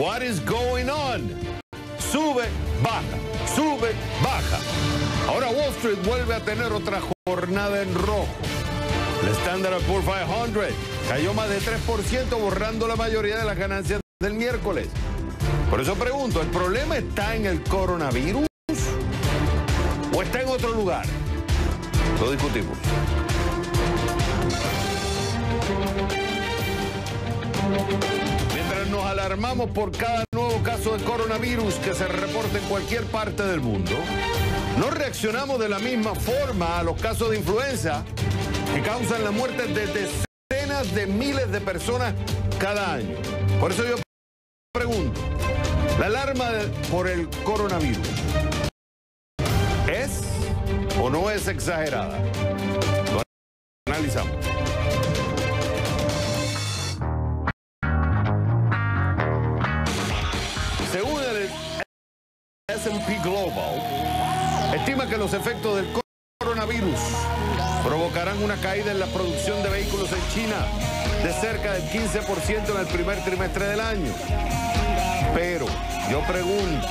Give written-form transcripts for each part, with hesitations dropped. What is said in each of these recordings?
What is going on? Sube, baja, sube, baja. Ahora Wall Street vuelve a tener otra jornada en rojo. El Standard & Poor's 500 cayó más de 3%, borrando la mayoría de las ganancias del miércoles. Por eso pregunto, ¿el problema está en el coronavirus o está en otro lugar? Lo discutimos. Mientras nos alarmamos por cada nuevo caso de coronavirus que se reporta en cualquier parte del mundo, no reaccionamos de la misma forma a los casos de influenza que causan la muerte de decenas de miles de personas cada año. Por eso yo pregunto, ¿la alarma por el coronavirus es o no es exagerada? Lo analizamos. Según el S&P Global, estima que los efectos del coronavirus provocarán una caída en la producción de vehículos en China de cerca del 15% en el primer trimestre del año. Pero yo pregunto,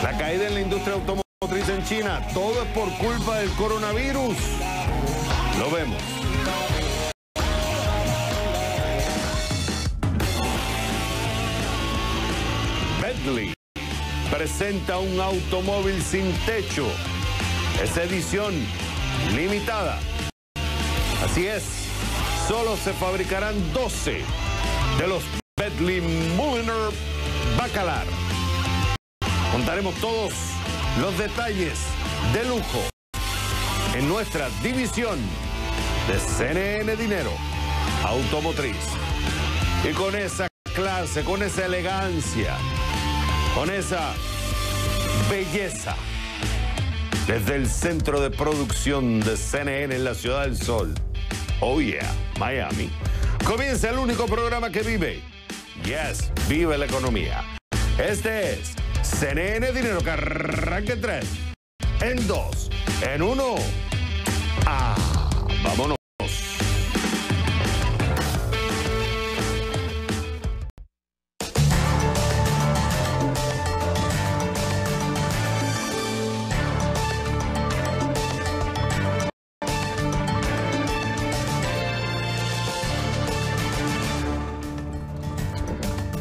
¿la caída en la industria automotriz en China, todo es por culpa del coronavirus? Lo vemos. Bentley presenta un automóvil sin techo. Es edición limitada. Así es, solo se fabricarán 12 de los Bentley Mulliner Bacalar. Contaremos todos los detalles de lujo en nuestra división de CNN Dinero Automotriz. Y con esa clase, con esa elegancia, con esa belleza, desde el centro de producción de CNN en la Ciudad del Sol, oh yeah, Miami, comienza el único programa que vive, vive la economía. Este es CNN Dinero, que arranca en 3, en 2, en 1. Vámonos.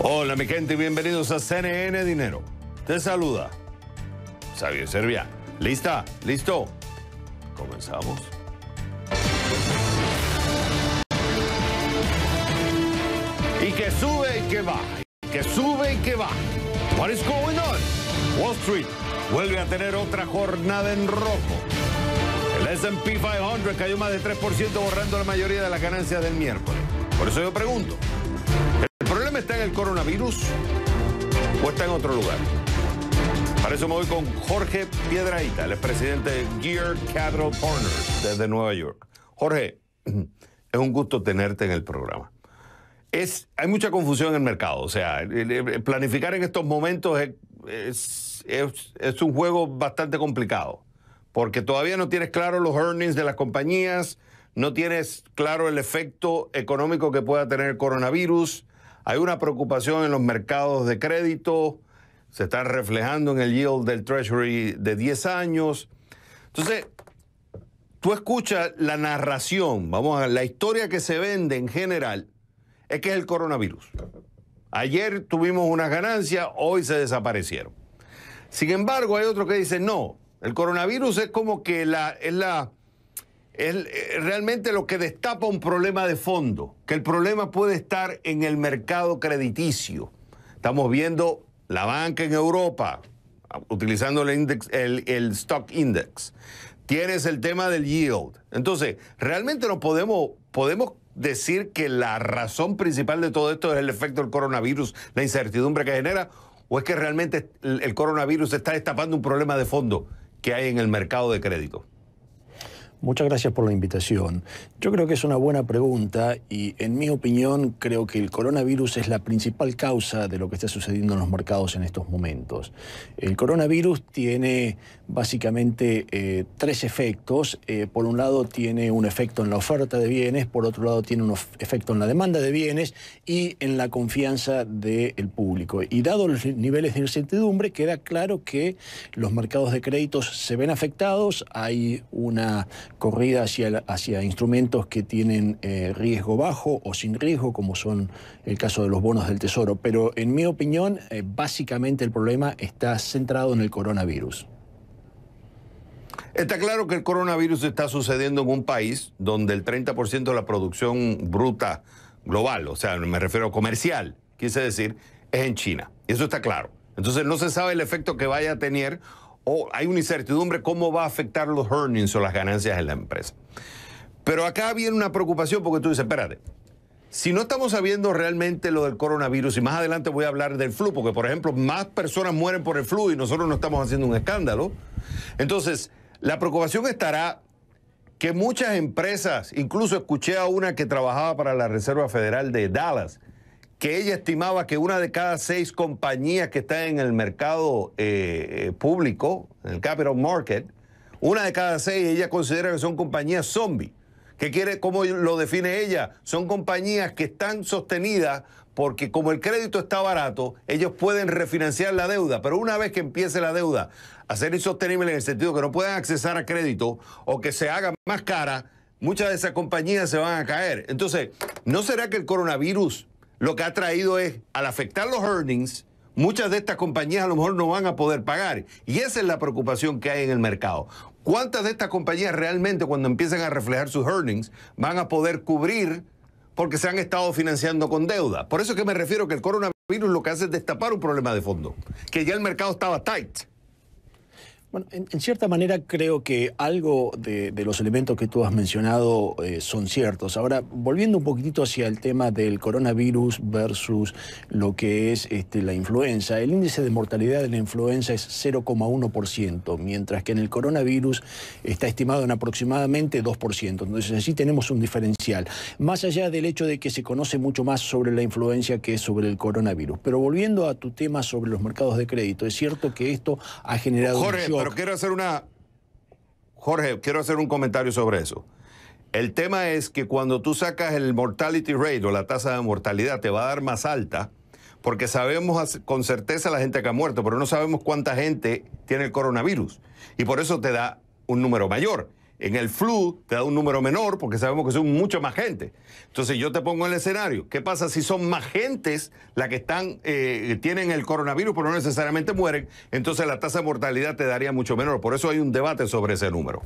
Hola mi gente, bienvenidos a CNN Dinero. Te saluda Xavier Serviá. ¿Lista? ¿Listo? Comenzamos. Y que sube y que baja, y que sube y que baja. What is going on? Wall Street vuelve a tener otra jornada en rojo. El S&P 500 cayó más de 3%, borrando la mayoría de las ganancias del miércoles. Por eso yo pregunto, ¿el problema está en el coronavirus o está en otro lugar? Para eso me voy con Jorge Piedrahita, el presidente de Gear Capital Partners desde Nueva York. Jorge, es un gusto tenerte en el programa. Hay mucha confusión en el mercado, o sea, planificar en estos momentos es un juego bastante complicado, porque todavía no tienes claro los earnings de las compañías, no tienes claro el efecto económico que pueda tener el coronavirus. Hay una preocupación en los mercados de crédito, se está reflejando en el yield del Treasury de 10 años. Entonces, tú escuchas la narración, vamos a ver, la historia que se vende en general es que es el coronavirus. Ayer tuvimos unas ganancias, hoy se desaparecieron. Sin embargo, hay otro que dice, no, el coronavirus es como que es realmente lo que destapa un problema de fondo, que el problema puede estar en el mercado crediticio. Estamos viendo la banca en Europa, utilizando el stock index. Tienes el tema del yield. Entonces, realmente no podemos decir que la razón principal de todo esto es el efecto del coronavirus, la incertidumbre que genera, o es que realmente el coronavirus está destapando un problema de fondo que hay en el mercado de crédito. Muchas gracias por la invitación. Yo creo que es una buena pregunta y, en mi opinión, creo que el coronavirus es la principal causa de lo que está sucediendo en los mercados en estos momentos. El coronavirus tiene básicamente tres efectos. Por un lado, tiene un efecto en la oferta de bienes, por otro lado, tiene un efecto en la demanda de bienes y en la confianza del público. Y dado los niveles de incertidumbre, queda claro que los mercados de créditos se ven afectados. Hay una corrida hacia instrumentos que tienen riesgo bajo o sin riesgo, como son el caso de los bonos del Tesoro. Pero en mi opinión, básicamente el problema está centrado en el coronavirus. Está claro que el coronavirus está sucediendo en un país donde el 30% de la producción bruta global, o sea, me refiero a comercial, quise decir, es en China. Y eso está claro. Entonces no se sabe el efecto que vaya a tener, o hay una incertidumbre cómo va a afectar los earnings o las ganancias en la empresa. Pero acá viene una preocupación porque tú dices, espérate, si no estamos sabiendo realmente lo del coronavirus, y más adelante voy a hablar del flu, porque por ejemplo más personas mueren por el flu y nosotros no estamos haciendo un escándalo, entonces la preocupación estará que muchas empresas, incluso escuché a una que trabajaba para la Reserva Federal de Dallas, que ella estimaba que una de cada 6 compañías que están en el mercado público, en el capital market, una de cada 6 ella considera que son compañías zombie. ¿Qué quiere? ¿Cómo lo define ella? Son compañías que están sostenidas porque como el crédito está barato, ellos pueden refinanciar la deuda, pero una vez que empiece la deuda a ser insostenible en el sentido que no puedan accesar a crédito o que se haga más cara, muchas de esas compañías se van a caer. Entonces, ¿no será que el coronavirus lo que ha traído es, al afectar los earnings, muchas de estas compañías a lo mejor no van a poder pagar? Y esa es la preocupación que hay en el mercado. ¿Cuántas de estas compañías realmente cuando empiecen a reflejar sus earnings van a poder cubrir porque se han estado financiando con deuda? Por eso es que me refiero que el coronavirus lo que hace es destapar un problema de fondo, que ya el mercado estaba tight. Bueno, en cierta manera creo que algo de los elementos que tú has mencionado son ciertos. Ahora, volviendo un poquitito hacia el tema del coronavirus versus lo que es la influenza, el índice de mortalidad de la influenza es 0,1%, mientras que en el coronavirus está estimado en aproximadamente 2%. Entonces, así tenemos un diferencial, más allá del hecho de que se conoce mucho más sobre la influenza que sobre el coronavirus. Pero volviendo a tu tema sobre los mercados de crédito, es cierto que esto ha generado... Pero quiero hacer un comentario sobre eso. El tema es que cuando tú sacas el mortality rate o la tasa de mortalidad te va a dar más alta porque sabemos con certeza la gente que ha muerto, pero no sabemos cuánta gente tiene el coronavirus y por eso te da un número mayor. En el flu te da un número menor porque sabemos que son mucha más gente. Entonces yo te pongo en el escenario. ¿Qué pasa si son más gentes las que están, tienen el coronavirus pero no necesariamente mueren? Entonces la tasa de mortalidad te daría mucho menor. Por eso hay un debate sobre ese número.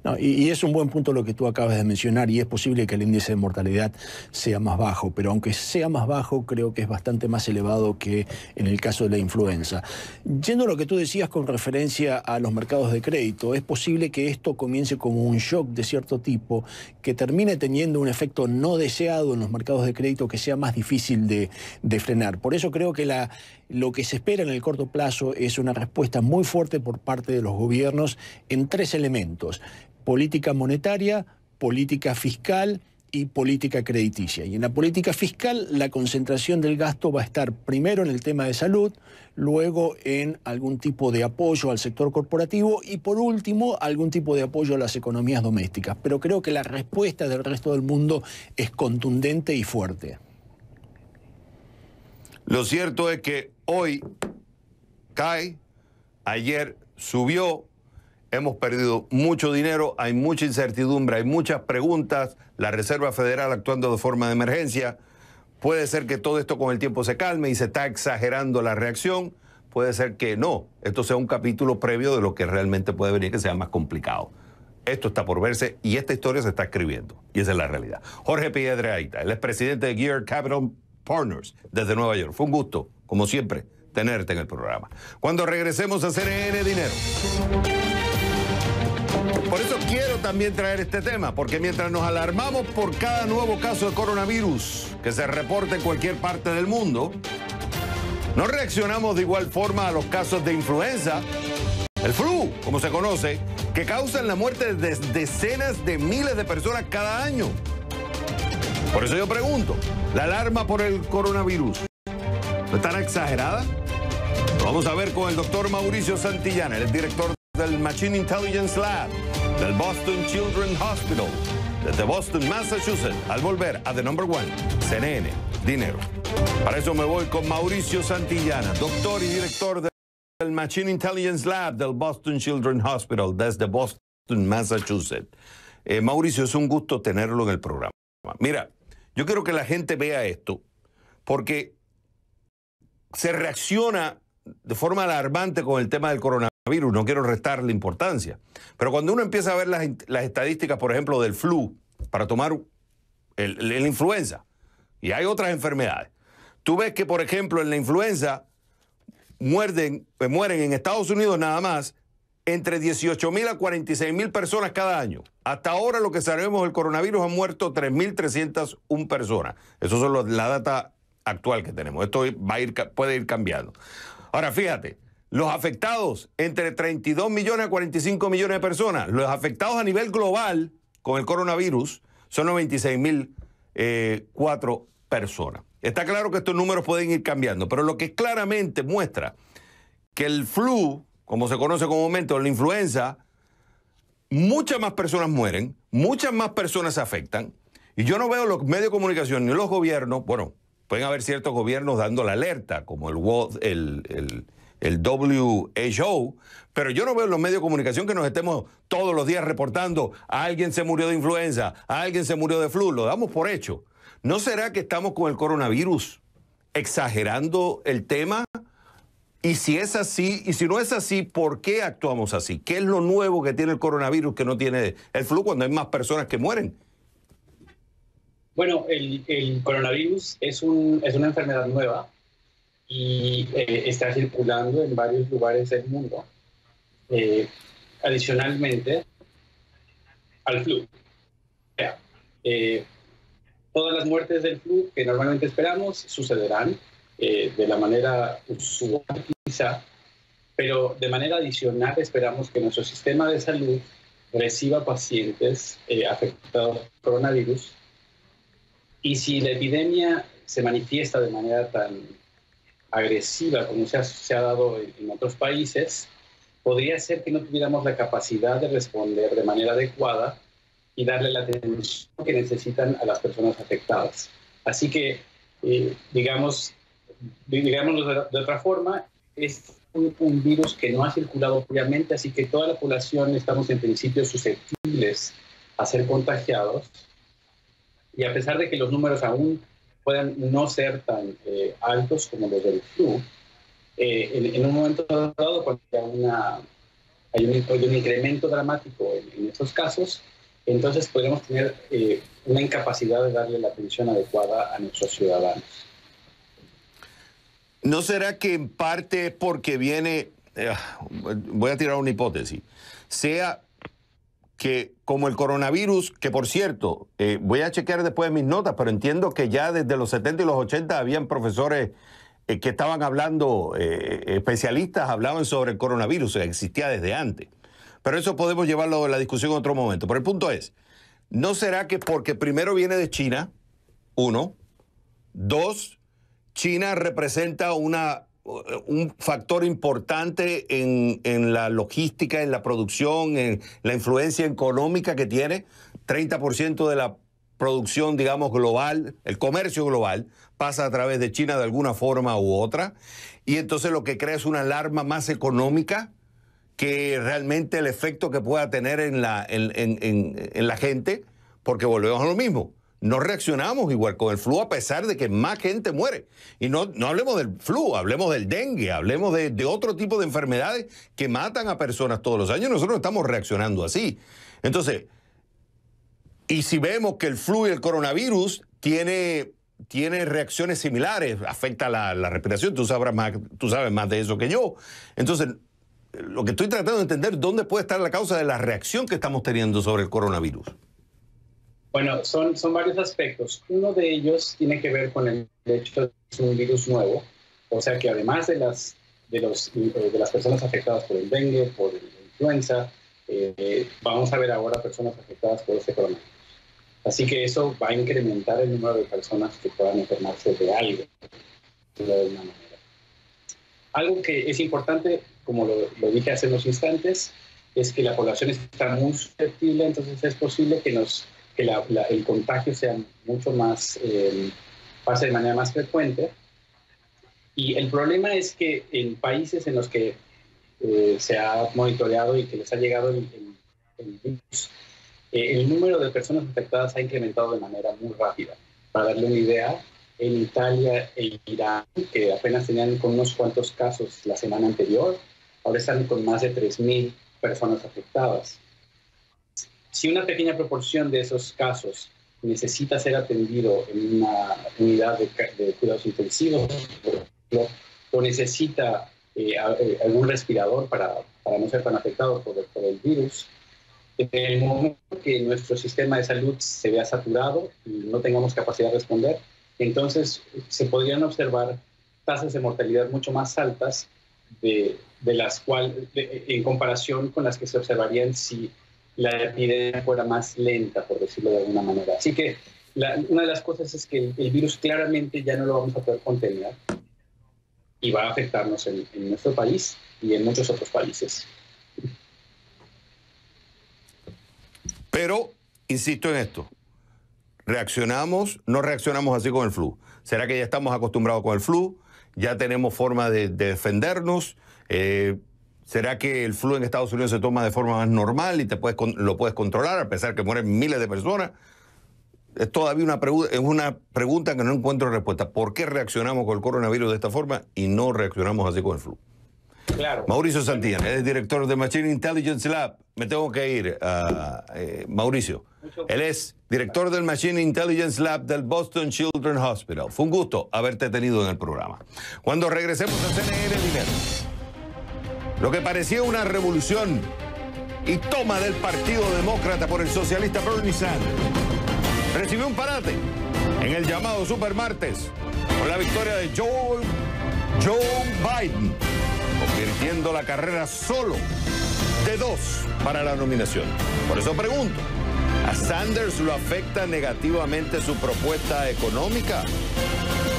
No, y es un buen punto lo que tú acabas de mencionar y es posible que el índice de mortalidad sea más bajo, pero aunque sea más bajo creo que es bastante más elevado que en el caso de la influenza. Yendo a lo que tú decías con referencia a los mercados de crédito, es posible que esto comience como un shock de cierto tipo que termine teniendo un efecto no deseado en los mercados de crédito que sea más difícil de frenar. Por eso creo que lo que se espera en el corto plazo es una respuesta muy fuerte por parte de los gobiernos en 3 elementos: política monetaria, política fiscal y política crediticia. Y en la política fiscal la concentración del gasto va a estar primero en el tema de salud, luego en algún tipo de apoyo al sector corporativo y por último algún tipo de apoyo a las economías domésticas. Pero creo que la respuesta del resto del mundo es contundente y fuerte. Lo cierto es que hoy cae, ayer subió, hemos perdido mucho dinero, hay mucha incertidumbre, hay muchas preguntas, la Reserva Federal actuando de forma de emergencia. Puede ser que todo esto con el tiempo se calme y se está exagerando la reacción, puede ser que no, esto sea un capítulo previo de lo que realmente puede venir, que sea más complicado. Esto está por verse y esta historia se está escribiendo y esa es la realidad. Jorge Piedrahita, el expresidente de Gear Capital Partners desde Nueva York. Fue un gusto, como siempre, tenerte en el programa. Cuando regresemos a CNN Dinero. Por eso quiero también traer este tema, porque mientras nos alarmamos por cada nuevo caso de coronavirus que se reporte en cualquier parte del mundo, no reaccionamos de igual forma a los casos de influenza, el flu, como se conoce, que causan la muerte de decenas de miles de personas cada año. Por eso yo pregunto, ¿la alarma por el coronavirus no estará exagerada? Lo vamos a ver con el doctor Mauricio Santillana, el director del Machine Intelligence Lab del Boston Children's Hospital, desde Boston, Massachusetts, al volver a The Number One, CNN, Dinero. Para eso me voy con Mauricio Santillana, doctor y director del Machine Intelligence Lab del Boston Children's Hospital, desde Boston, Massachusetts. Mauricio, es un gusto tenerlo en el programa. Mira, yo quiero que la gente vea esto, porque se reacciona de forma alarmante con el tema del coronavirus. No quiero restarle importancia. Pero cuando uno empieza a ver las estadísticas, por ejemplo, del flu, para tomar la influenza, y hay otras enfermedades, tú ves que, por ejemplo, en la influenza mueren en Estados Unidos nada más entre 18.000 a 46.000 personas cada año. Hasta ahora, lo que sabemos del coronavirus, han muerto 3.301 personas. Eso es la data actual que tenemos. Esto puede ir cambiando. Ahora, fíjate, los afectados, entre 32 millones a 45 millones de personas. Los afectados a nivel global con el coronavirus son 96.004 personas. Está claro que estos números pueden ir cambiando, pero lo que claramente muestra que el flu, como se conoce comúnmente, o la influenza, muchas más personas mueren, muchas más personas se afectan, y yo no veo los medios de comunicación ni los gobiernos. Bueno, pueden haber ciertos gobiernos dando la alerta, como el WHO, pero yo no veo en los medios de comunicación que nos estemos todos los días reportando: a alguien se murió de influenza, a alguien se murió de flu. Lo damos por hecho. ¿No será que estamos con el coronavirus exagerando el tema? Y si es así, y si no es así, ¿por qué actuamos así? ¿Qué es lo nuevo que tiene el coronavirus que no tiene el flu cuando hay más personas que mueren? Bueno, el coronavirus es una enfermedad nueva y está circulando en varios lugares del mundo. Adicionalmente al flu. Todas las muertes del flu que normalmente esperamos sucederán de la manera usual quizá, pero de manera adicional esperamos que nuestro sistema de salud reciba pacientes afectados por coronavirus, y si la epidemia se manifiesta de manera tan agresiva como se ha dado en otros países, podría ser que no tuviéramos la capacidad de responder de manera adecuada y darle la atención que necesitan a las personas afectadas. Así que, digámoslo de otra forma, es un virus que no ha circulado previamente, así que toda la población estamos en principio susceptibles a ser contagiados, y a pesar de que los números aún puedan no ser tan altos como los del flu, en un momento dado, cuando hay un incremento dramático en estos casos, entonces podemos tener una incapacidad de darle la atención adecuada a nuestros ciudadanos. ¿No será que en parte porque viene, voy a tirar una hipótesis, sea que como el coronavirus, que por cierto, voy a chequear después mis notas, pero entiendo que ya desde los 70 y los 80 habían profesores que estaban hablando, especialistas hablaban sobre el coronavirus, existía desde antes. Pero eso podemos llevarlo a la discusión en otro momento. Pero el punto es, ¿no será que porque primero viene de China, uno, dos, China representa un factor importante en la logística, en la producción, en la influencia económica que tiene? 30% de la producción, digamos, global, el comercio global, pasa a través de China de alguna forma u otra, y entonces lo que crea es una alarma más económica que realmente el efecto que pueda tener en la gente, porque volvemos a lo mismo. No reaccionamos igual con el flu a pesar de que más gente muere. Y no hablemos del flu, hablemos del dengue, hablemos de otro tipo de enfermedades que matan a personas todos los años. Nosotros estamos reaccionando así. Entonces, y si vemos que el flu y el coronavirus tiene reacciones similares, afecta la respiración, tú sabes más de eso que yo. Entonces, lo que estoy tratando de entender, ¿dónde puede estar la causa de la reacción que estamos teniendo sobre el coronavirus? Bueno, son varios aspectos. Uno de ellos tiene que ver con el hecho de que es un virus nuevo, o sea que además de las personas afectadas por el dengue, por la influenza, vamos a ver ahora personas afectadas por este coronavirus. Así que eso va a incrementar el número de personas que puedan enfermarse de algo, de alguna manera. Algo que es importante, como lo dije hace unos instantes, es que la población está muy susceptible, entonces es posible que el contagio sea mucho más, pase de manera más frecuente. Y el problema es que en países en los que se ha monitoreado y que les ha llegado el virus, el número de personas afectadas ha incrementado de manera muy rápida. Para darle una idea, en Italia e Irán, que apenas tenían con unos cuantos casos la semana anterior, ahora están con más de 3.000 personas afectadas. Si una pequeña proporción de esos casos necesita ser atendido en una unidad de cuidados intensivos, por ejemplo, o necesita algún respirador para no ser tan afectado por el virus, en el momento que nuestro sistema de salud se vea saturado y no tengamos capacidad de responder, entonces se podrían observar tasas de mortalidad mucho más altas de las cuales, en comparación con las que se observarían si la epidemia fuera más lenta, por decirlo de alguna manera. Así que una de las cosas es que el virus claramente ya no lo vamos a poder contener y va a afectarnos en nuestro país y en muchos otros países. Pero, insisto en esto, no reaccionamos así con el flu. ¿Será que ya estamos acostumbrados con el flu? ¿Ya tenemos forma de defendernos? ¿Será que el flu en Estados Unidos se toma de forma más normal y lo puedes controlar a pesar que mueren miles de personas? Es todavía una pregunta que no encuentro respuesta. ¿Por qué reaccionamos con el coronavirus de esta forma y no reaccionamos así con el flu? Claro. Mauricio Santillana, él es director de Machine Intelligence Lab. Me tengo que ir, Mauricio. Él es director del Machine Intelligence Lab del Boston Children's Hospital. Fue un gusto haberte tenido en el programa. Cuando regresemos a CNN Dinero, lo que parecía una revolución y toma del Partido Demócrata por el socialista Bernie Sanders recibió un parate en el llamado Supermartes con la victoria de Joe Biden, convirtiendo la carrera solo de 2 para la nominación. Por eso pregunto, ¿a Sanders lo afecta negativamente su propuesta económica?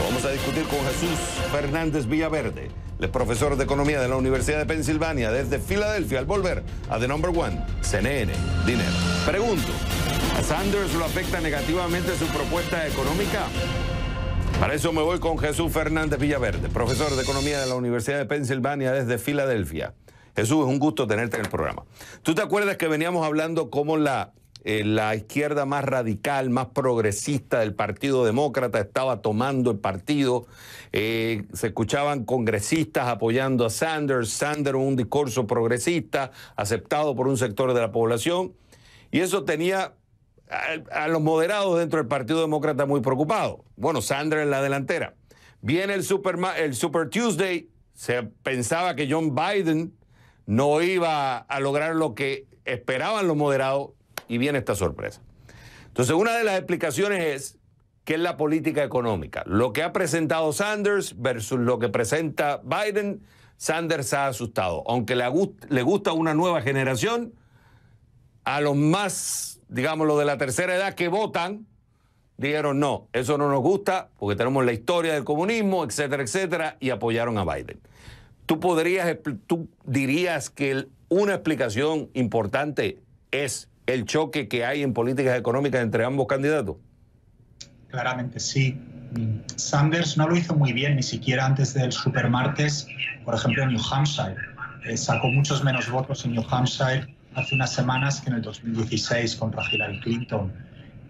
Vamos a discutir con Jesús Fernández Villaverde, el es profesor de Economía de la Universidad de Pensilvania, desde Filadelfia, al volver a The Number One, CNN Dinero. Pregunto, ¿a Sanders lo afecta negativamente su propuesta económica? Para eso me voy con Jesús Fernández Villaverde, profesor de Economía de la Universidad de Pensilvania desde Filadelfia. Jesús, es un gusto tenerte en el programa. ¿Tú te acuerdas que veníamos hablando cómo la izquierda más radical, más progresista del Partido Demócrata estaba tomando el partido? Se escuchaban congresistas apoyando a Sanders, un discurso progresista aceptado por un sector de la población, y eso tenía a los moderados dentro del Partido Demócrata muy preocupados. Bueno, Sanders en la delantera. Viene el Super Tuesday, se pensaba que John Biden no iba a lograr lo que esperaban los moderados, y viene esta sorpresa. Entonces, una de las explicaciones es que es la política económica. Lo que ha presentado Sanders versus lo que presenta Biden, Sanders ha asustado. Aunque le gusta una nueva generación, a los más, digámoslo, de la tercera edad que votan, dijeron no, eso no nos gusta porque tenemos la historia del comunismo, etcétera, etcétera, y apoyaron a Biden. ¿Tú dirías que una explicación importante es el choque que hay en políticas económicas entre ambos candidatos? Claramente sí. Sanders no lo hizo muy bien, ni siquiera antes del Supermartes, por ejemplo, en New Hampshire. Sacó muchos menos votos en New Hampshire hace unas semanas que en el 2016 contra Hillary Clinton.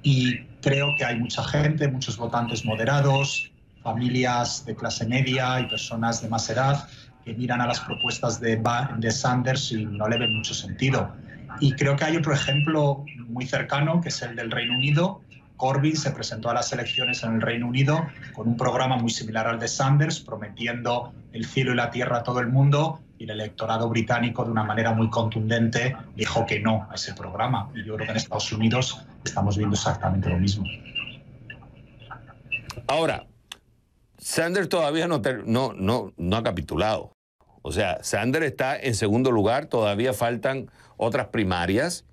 Y creo que hay mucha gente, muchos votantes moderados, familias de clase media y personas de más edad que miran a las propuestas de Sanders y no le ven mucho sentido. Y creo que hay otro ejemplo muy cercano, que es el del Reino Unido. Corbyn se presentó a las elecciones en el Reino Unido con un programa muy similar al de Sanders, prometiendo el cielo y la tierra a todo el mundo, y el electorado británico, de una manera muy contundente, dijo que no a ese programa. Y yo creo que en Estados Unidos estamos viendo exactamente lo mismo. Ahora, Sanders todavía no ha capitulado. O sea, Sanders está en segundo lugar, todavía faltan otras primarias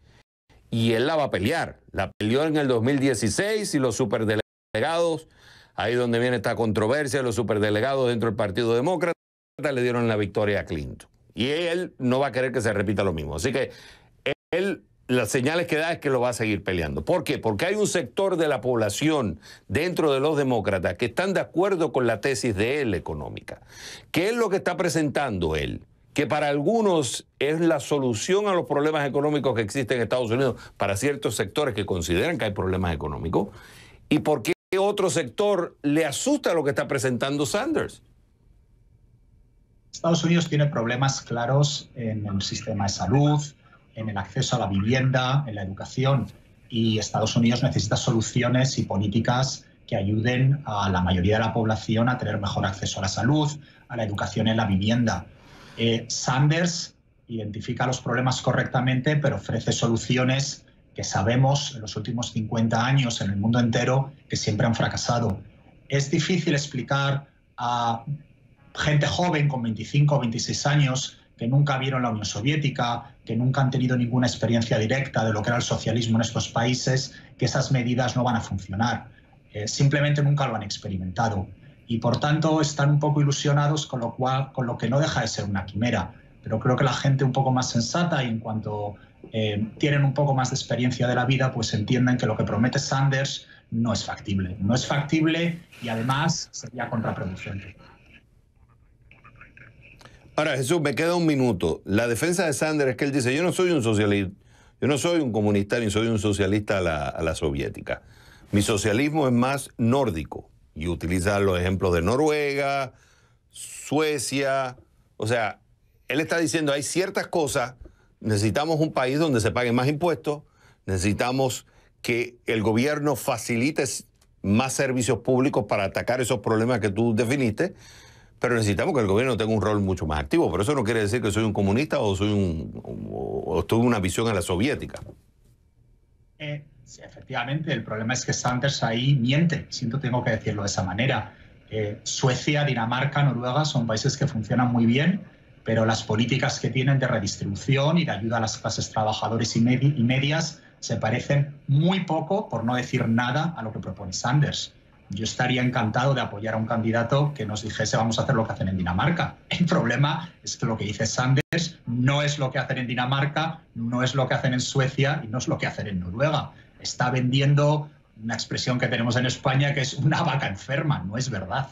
y él la va a pelear. La peleó en el 2016 y los superdelegados, ahí donde viene esta controversia, los superdelegados dentro del Partido Demócrata le dieron la victoria a Clinton. Y él no va a querer que se repita lo mismo. Así que él, las señales que da es que lo va a seguir peleando. ¿Por qué? Porque hay un sector de la población dentro de los demócratas que están de acuerdo con la tesis de él económica. ¿Qué es lo que está presentando él? Que para algunos es la solución a los problemas económicos que existen en Estados Unidos para ciertos sectores que consideran que hay problemas económicos. ¿Y por qué otro sector le asusta lo que está presentando Sanders? Estados Unidos tiene problemas claros en el sistema de salud, en el acceso a la vivienda, en la educación, y Estados Unidos necesita soluciones y políticas que ayuden a la mayoría de la población a tener mejor acceso a la salud, a la educación y a la vivienda. Sanders identifica los problemas correctamente, pero ofrece soluciones que sabemos en los últimos 50 años en el mundo entero que siempre han fracasado. Es difícil explicar a gente joven con 25 o 26 años que nunca vieron la Unión Soviética, que nunca han tenido ninguna experiencia directa de lo que era el socialismo en estos países, que esas medidas no van a funcionar. Simplemente nunca lo han experimentado. Y por tanto están un poco ilusionados con lo que no deja de ser una quimera. Pero creo que la gente un poco más sensata y en cuanto tienen un poco más de experiencia de la vida, pues entienden que lo que promete Sanders no es factible. No es factible y además sería contraproducente. Ahora, Jesús, me queda un minuto. La defensa de Sanders es que él dice, yo no soy un socialista, yo no soy un comunista ni soy un socialista a la soviética. Mi socialismo es más nórdico y utiliza los ejemplos de Noruega, Suecia. O sea, él está diciendo, hay ciertas cosas, necesitamos un país donde se paguen más impuestos, necesitamos que el gobierno facilite más servicios públicos para atacar esos problemas que tú definiste, pero necesitamos que el gobierno tenga un rol mucho más activo. Pero eso no quiere decir que soy un comunista o tuve una visión a la soviética. Sí, efectivamente, el problema es que Sanders ahí miente, tengo que decirlo de esa manera. Suecia, Dinamarca, Noruega son países que funcionan muy bien, pero las políticas que tienen de redistribución y de ayuda a las clases trabajadoras y medias se parecen muy poco, por no decir nada, a lo que propone Sanders. Yo estaría encantado de apoyar a un candidato que nos dijese vamos a hacer lo que hacen en Dinamarca. El problema es que lo que dice Sanders no es lo que hacen en Dinamarca, no es lo que hacen en Suecia y no es lo que hacen en Noruega. Está vendiendo una expresión que tenemos en España que es una vaca enferma, no es verdad.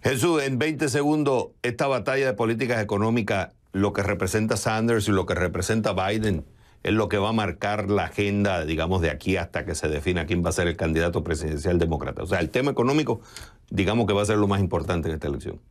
Jesús, en 20 segundos, esta batalla de políticas económicas, lo que representa Sanders y lo que representa Biden, es lo que va a marcar la agenda, digamos, de aquí hasta que se defina quién va a ser el candidato presidencial demócrata. O sea, el tema económico, digamos que va a ser lo más importante en esta elección.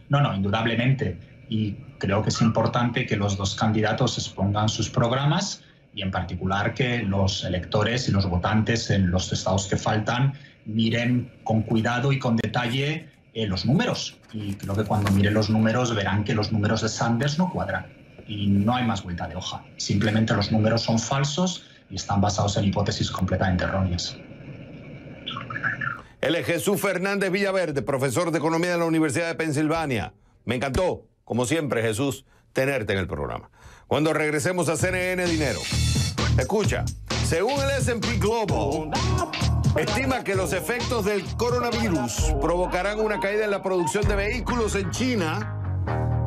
No, indudablemente. Y creo que es importante que los dos candidatos expongan sus programas y en particular que los electores y los votantes en los estados que faltan miren con cuidado y con detalle los números. Y creo que cuando miren los números verán que los números de Sanders no cuadran. Y no hay más vuelta de hoja. Simplemente los números son falsos y están basados en hipótesis completamente erróneas. Él es Jesús Fernández Villaverde, profesor de Economía de la Universidad de Pensilvania. Me encantó, como siempre, Jesús, tenerte en el programa. Cuando regresemos a CNN Dinero, escucha, según el S&P Global, estima que los efectos del coronavirus provocarán una caída en la producción de vehículos en China,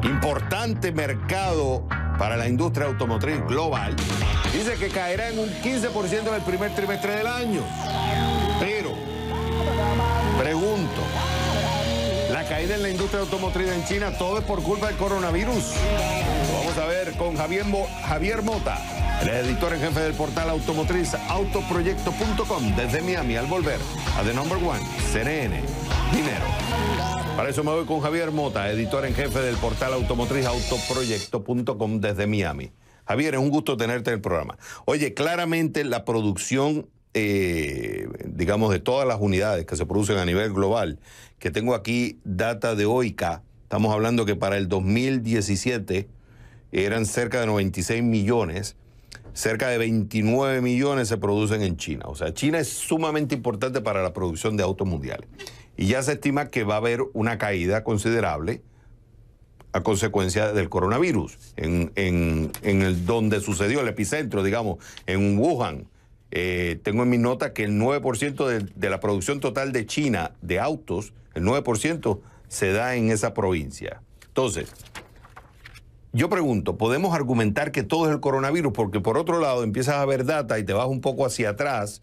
importante mercado para la industria automotriz global. Dice que caerá en un 15% en el primer trimestre del año. Pero, pregunto, ¿la caída en la industria automotriz en China todo es por culpa del coronavirus? Lo vamos a ver con Javier Mota, el editor en jefe del portal automotriz autoproyecto.com desde Miami, al volver a The Number One, CNN Dinero. Para eso me voy con Javier Mota, editor en jefe del portal automotriz autoproyecto.com desde Miami. Javier, es un gusto tenerte en el programa. Oye, claramente la producción, digamos, de todas las unidades que se producen a nivel global, que tengo aquí data de OICA, estamos hablando que para el 2017 eran cerca de 96 millones, cerca de 29 millones se producen en China. O sea, China es sumamente importante para la producción de autos mundiales. y ya se estima que va a haber una caída considerable a consecuencia del coronavirus. En el donde sucedió el epicentro, digamos, en Wuhan, tengo en mi nota que el 9% de la producción total de China de autos, el 9% se da en esa provincia. Entonces, yo pregunto, ¿podemos argumentar que todo es el coronavirus? Porque por otro lado empiezas a ver data y te vas un poco hacia atrás,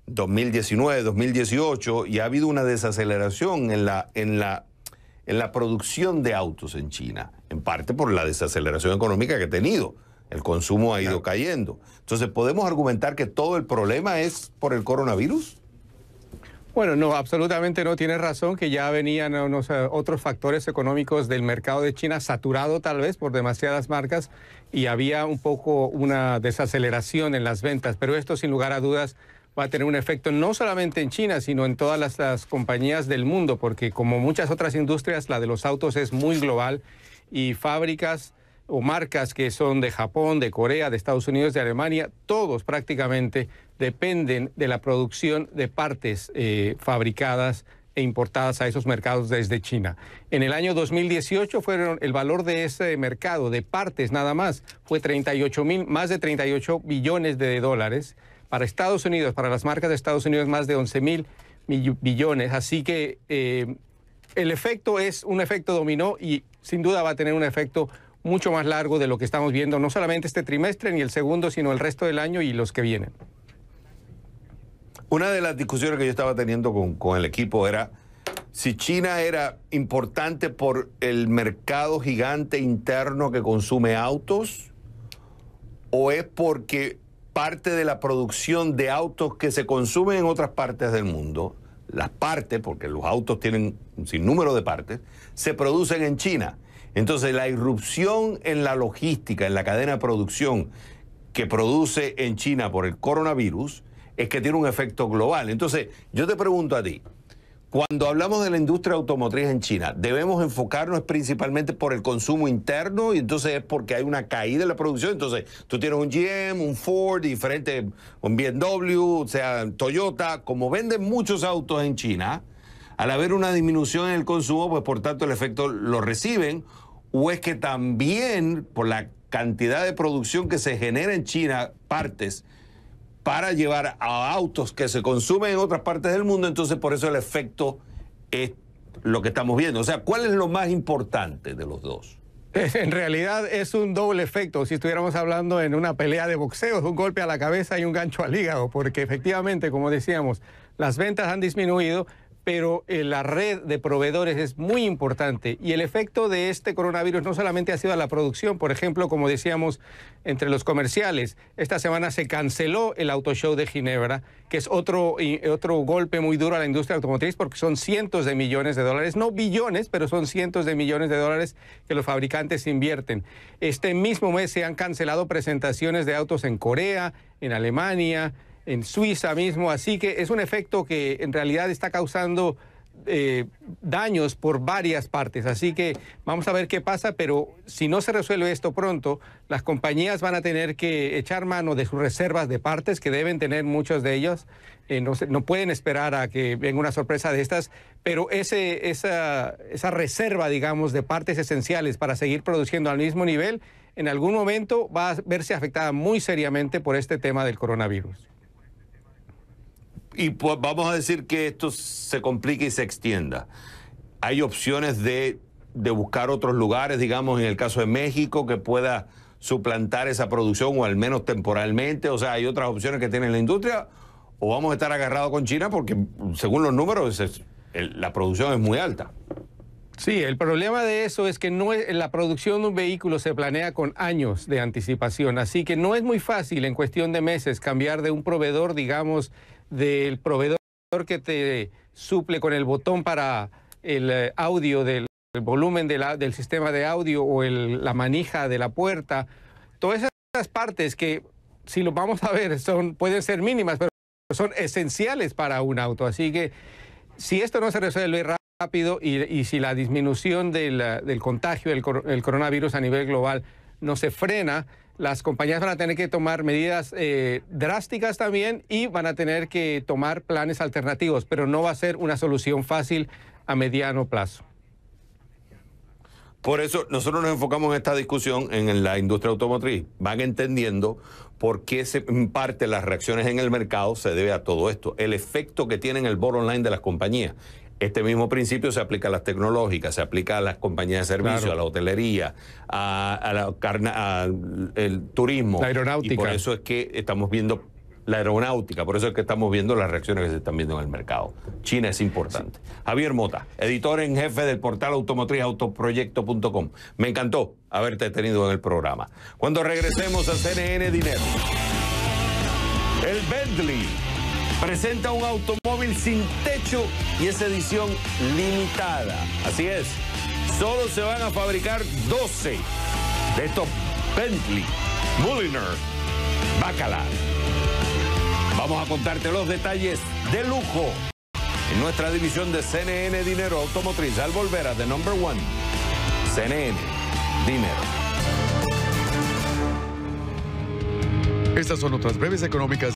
2019, 2018, y ha habido una desaceleración en la producción de autos en China, en parte por la desaceleración económica que ha tenido. El consumo ha ido cayendo. Entonces, ¿podemos argumentar que todo el problema es por el coronavirus? Bueno, no, absolutamente no, tienes razón, que ya venían otros factores económicos del mercado de China saturado tal vez por demasiadas marcas y había un poco una desaceleración en las ventas, pero esto sin lugar a dudas va a tener un efecto no solamente en China, sino en todas las compañías del mundo, porque como muchas otras industrias, la de los autos es muy global y fábricas o marcas que son de Japón, de Corea, de Estados Unidos, de Alemania, todos prácticamente dependen de la producción de partes fabricadas e importadas a esos mercados desde China. En el año 2018 el valor de ese mercado de partes nada más fue más de 38 billones de dólares. Para Estados Unidos, para las marcas de Estados Unidos, más de 11.000 billones. Así que el efecto es un efecto dominó y sin duda va a tener un efecto mucho más largo de lo que estamos viendo, no solamente este trimestre ni el segundo, sino el resto del año y los que vienen. Una de las discusiones que yo estaba teniendo con el equipo era si China era importante por el mercado gigante interno que consume autos o es porque parte de la producción de autos que se consumen en otras partes del mundo, las partes, porque los autos tienen un sinnúmero de partes, se producen en China. Entonces, la irrupción en la logística, en la cadena de producción que produce en China por el coronavirus, es que tiene un efecto global. Entonces, yo te pregunto a ti, cuando hablamos de la industria automotriz en China, ¿debemos enfocarnos principalmente por el consumo interno y entonces es porque hay una caída en la producción? Entonces, tú tienes un GM, un Ford, un BMW, o sea, Toyota, como venden muchos autos en China, al haber una disminución en el consumo, pues por tanto el efecto lo reciben, o es que también por la cantidad de producción que se genera en China, partes, para llevar a autos que se consumen en otras partes del mundo, entonces por eso el efecto es lo que estamos viendo. O sea, ¿cuál es lo más importante de los dos? En realidad es un doble efecto. Si estuviéramos hablando en una pelea de boxeo, es un golpe a la cabeza y un gancho al hígado, porque efectivamente, como decíamos, las ventas han disminuido, pero la red de proveedores es muy importante y el efecto de este coronavirus no solamente ha sido a la producción, por ejemplo, como decíamos, entre los comerciales. Esta semana se canceló el Auto Show de Ginebra, que es otro golpe muy duro a la industria automotriz porque son cientos de millones de dólares, no billones, pero son cientos de millones de dólares que los fabricantes invierten. Este mismo mes se han cancelado presentaciones de autos en Corea, en Alemania, en Suiza mismo, así que es un efecto que en realidad está causando daños por varias partes, así que vamos a ver qué pasa, pero si no se resuelve esto pronto, las compañías van a tener que echar mano de sus reservas de partes, que deben tener muchos de ellos, no pueden esperar a que venga una sorpresa de estas, pero esa reserva, digamos, de partes esenciales para seguir produciendo al mismo nivel, en algún momento va a verse afectada muy seriamente por este tema del coronavirus. Y pues vamos a decir que esto se complique y se extienda. ¿Hay opciones de buscar otros lugares, digamos, en el caso de México, que pueda suplantar esa producción o al menos temporalmente? O sea, ¿hay otras opciones que tiene la industria? ¿O vamos a estar agarrados con China? Porque según los números la producción es muy alta. Sí, el problema de eso es que la producción de un vehículo se planea con años de anticipación, así que no es muy fácil en cuestión de meses cambiar de un proveedor, digamos, del proveedor que te suple con el botón para el audio, del volumen del sistema de audio o la manija de la puerta. Todas esas partes que, si lo vamos a ver, pueden ser mínimas, pero son esenciales para un auto. Así que si esto no se resuelve rápido y si la disminución del contagio del coronavirus a nivel global no se frena, las compañías van a tener que tomar medidas drásticas también y van a tener que tomar planes alternativos, pero no va a ser una solución fácil a mediano plazo. Por eso nosotros nos enfocamos en esta discusión en la industria automotriz. Van entendiendo por qué en parte las reacciones en el mercado se debe a todo esto. El efecto que tiene en el bottom line de las compañías. Este mismo principio se aplica a las tecnológicas, se aplica a las compañías de servicio, claro, a la hotelería, al turismo. La aeronáutica. Y por eso es que estamos viendo la aeronáutica, por eso es que estamos viendo las reacciones que se están viendo en el mercado. China es importante. Sí. Javier Mota, editor en jefe del portal automotriz autoproyecto.com. Me encantó haberte tenido en el programa. Cuando regresemos a CNN Dinero, el Bentley presenta un automóvil sin techo y es edición limitada. Así es, solo se van a fabricar 12 de estos Bentley Mulliner Bacalar. Vamos a contarte los detalles de lujo en nuestra división de CNN Dinero Automotriz al volver a The Number One, CNN Dinero. Estas son otras breves económicas.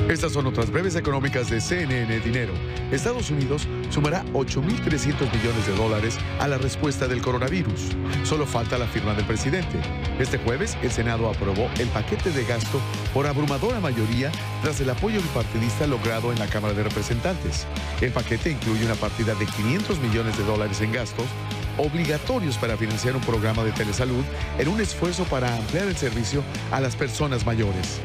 Estas son otras breves económicas de CNN Dinero. Estados Unidos sumará 8.300 millones de dólares a la respuesta del coronavirus. Solo falta la firma del presidente. Este jueves, el Senado aprobó el paquete de gasto por abrumadora mayoría tras el apoyo bipartidista logrado en la Cámara de Representantes. El paquete incluye una partida de 500 millones de dólares en gastos obligatorios para financiar un programa de telesalud en un esfuerzo para ampliar el servicio a las personas mayores.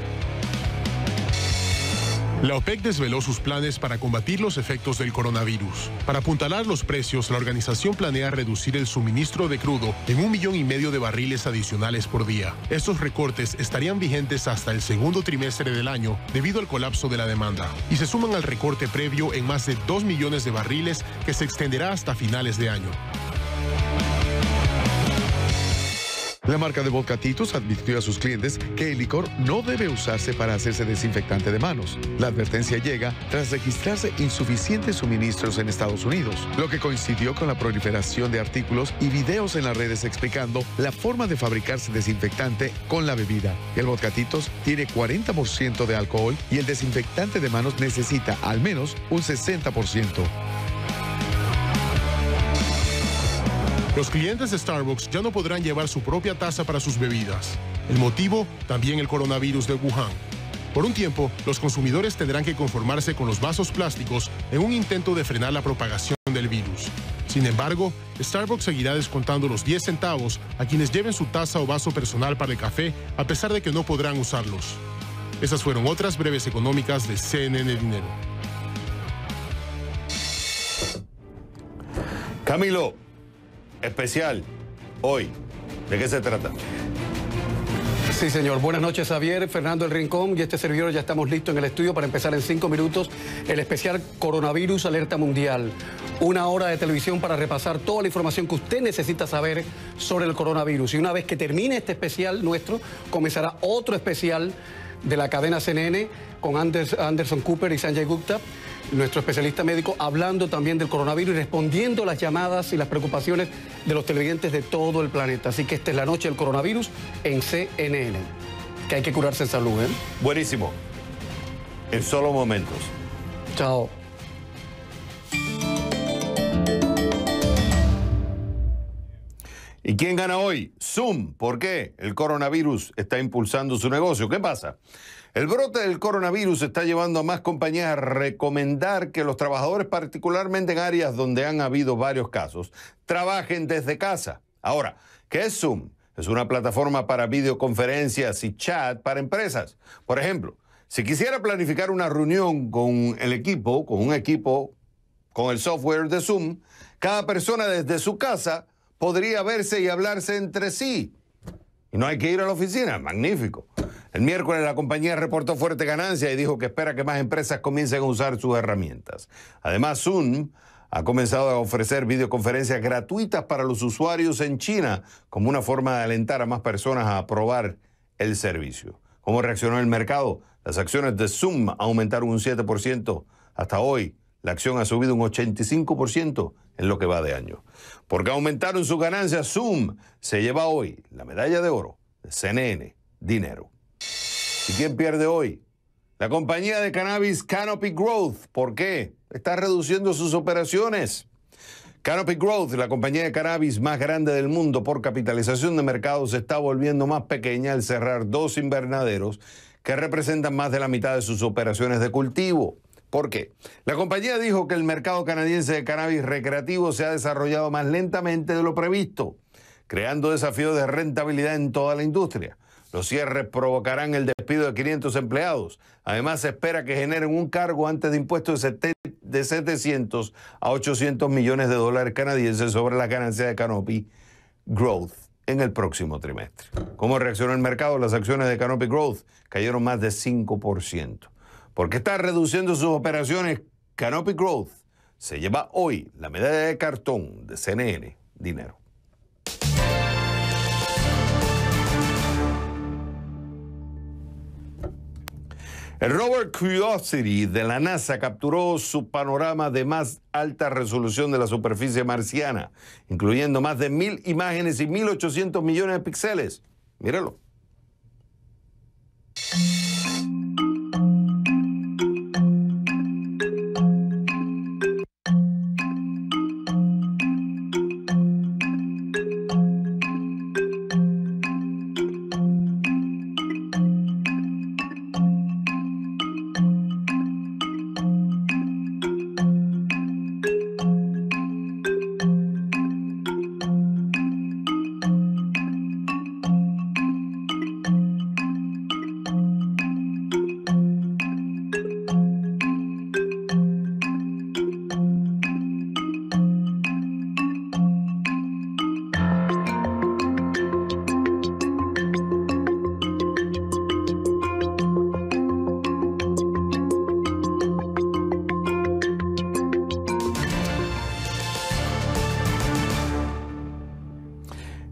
La OPEC desveló sus planes para combatir los efectos del coronavirus. Para apuntalar los precios, la organización planea reducir el suministro de crudo en 1,5 millones de barriles adicionales por día. Estos recortes estarían vigentes hasta el segundo trimestre del año debido al colapso de la demanda y se suman al recorte previo en más de 2 millones de barriles que se extenderá hasta finales de año. La marca de vodka Tito's advirtió a sus clientes que el licor no debe usarse para hacerse desinfectante de manos. La advertencia llega tras registrarse insuficientes suministros en Estados Unidos, lo que coincidió con la proliferación de artículos y videos en las redes explicando la forma de fabricarse desinfectante con la bebida. El vodka Tito's tiene 40% de alcohol y el desinfectante de manos necesita al menos un 60%. Los clientes de Starbucks ya no podrán llevar su propia taza para sus bebidas. El motivo, también el coronavirus de Wuhan. Por un tiempo, los consumidores tendrán que conformarse con los vasos plásticos en un intento de frenar la propagación del virus. Sin embargo, Starbucks seguirá descontando los 10 centavos a quienes lleven su taza o vaso personal para el café, a pesar de que no podrán usarlos. Esas fueron otras breves económicas de CNN Dinero. Camilo, especial hoy, ¿de qué se trata? Sí, señor. Buenas noches, Javier, Fernando El Rincón y este servidor. Ya estamos listos en el estudio para empezar en 5 minutos el especial Coronavirus Alerta Mundial. 1 hora de televisión para repasar toda la información que usted necesita saber sobre el coronavirus. Y una vez que termine este especial nuestro, comenzará otro especial de la cadena CNN con Anderson Cooper y Sanjay Gupta, nuestro especialista médico, hablando también del coronavirus y respondiendo las llamadas y las preocupaciones de los televidentes de todo el planeta. Así que esta es la noche del coronavirus en CNN, que hay que curarse en salud, ¿eh? Buenísimo. En solo momentos. Chao. ¿Y quién gana hoy? Zoom. ¿Por qué? El coronavirus está impulsando su negocio. ¿Qué pasa? El brote del coronavirus está llevando a más compañías a recomendar que los trabajadores, particularmente en áreas donde han habido varios casos, trabajen desde casa. Ahora, ¿qué es Zoom? Es una plataforma para videoconferencias y chat para empresas. Por ejemplo, si quisiera planificar una reunión con un equipo, con el software de Zoom, cada persona desde su casa podría verse y hablarse entre sí. Y no hay que ir a la oficina. Magnífico. El miércoles la compañía reportó fuerte ganancia y dijo que espera que más empresas comiencen a usar sus herramientas. Además, Zoom ha comenzado a ofrecer videoconferencias gratuitas para los usuarios en China como una forma de alentar a más personas a probar el servicio. ¿Cómo reaccionó el mercado? Las acciones de Zoom aumentaron un 7% hasta hoy. La acción ha subido un 85% en lo que va de año. Porque aumentaron sus ganancias, Zoom se lleva hoy la medalla de oro de CNN Dinero. ¿Y quién pierde hoy? La compañía de cannabis Canopy Growth. ¿Por qué? Está reduciendo sus operaciones. Canopy Growth, la compañía de cannabis más grande del mundo por capitalización de mercado, se está volviendo más pequeña al cerrar 2 invernaderos que representan más de la mitad de sus operaciones de cultivo. ¿Por qué? La compañía dijo que el mercado canadiense de cannabis recreativo se ha desarrollado más lentamente de lo previsto, creando desafíos de rentabilidad en toda la industria. Los cierres provocarán el despido de 500 empleados. Además, se espera que generen un cargo antes de impuestos de 700 a 800 millones de dólares canadienses sobre las ganancias de Canopy Growth en el próximo trimestre. ¿Cómo reaccionó el mercado? Las acciones de Canopy Growth cayeron más de 5%. Porque está reduciendo sus operaciones, Canopy Growth se lleva hoy la medalla de cartón de CNN Dinero. El rover Curiosity de la NASA capturó su panorama de más alta resolución de la superficie marciana, incluyendo más de 1000 imágenes y 1800 millones de píxeles. Míralo.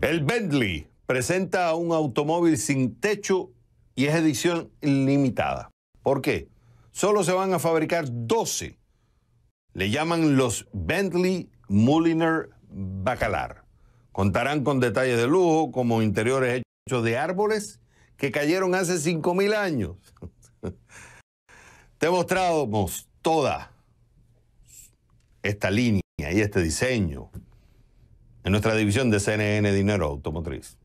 El Bentley presenta un automóvil sin techo y es edición limitada. ¿Por qué? Solo se van a fabricar 12. Le llaman los Bentley Mulliner Bacalar. Contarán con detalles de lujo como interiores hechos de árboles que cayeron hace 5000 años. Te mostramos toda esta línea y este diseño en nuestra división de CNN Dinero Automotriz.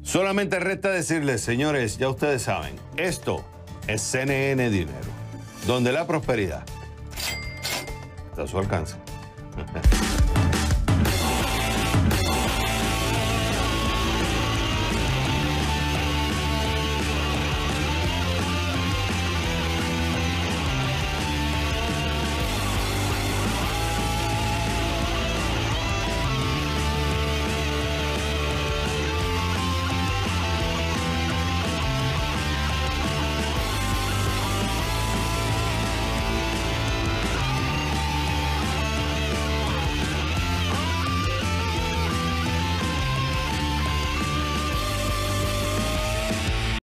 Solamente resta decirles, señores, ya ustedes saben, esto es CNN Dinero, donde la prosperidad está a su alcance.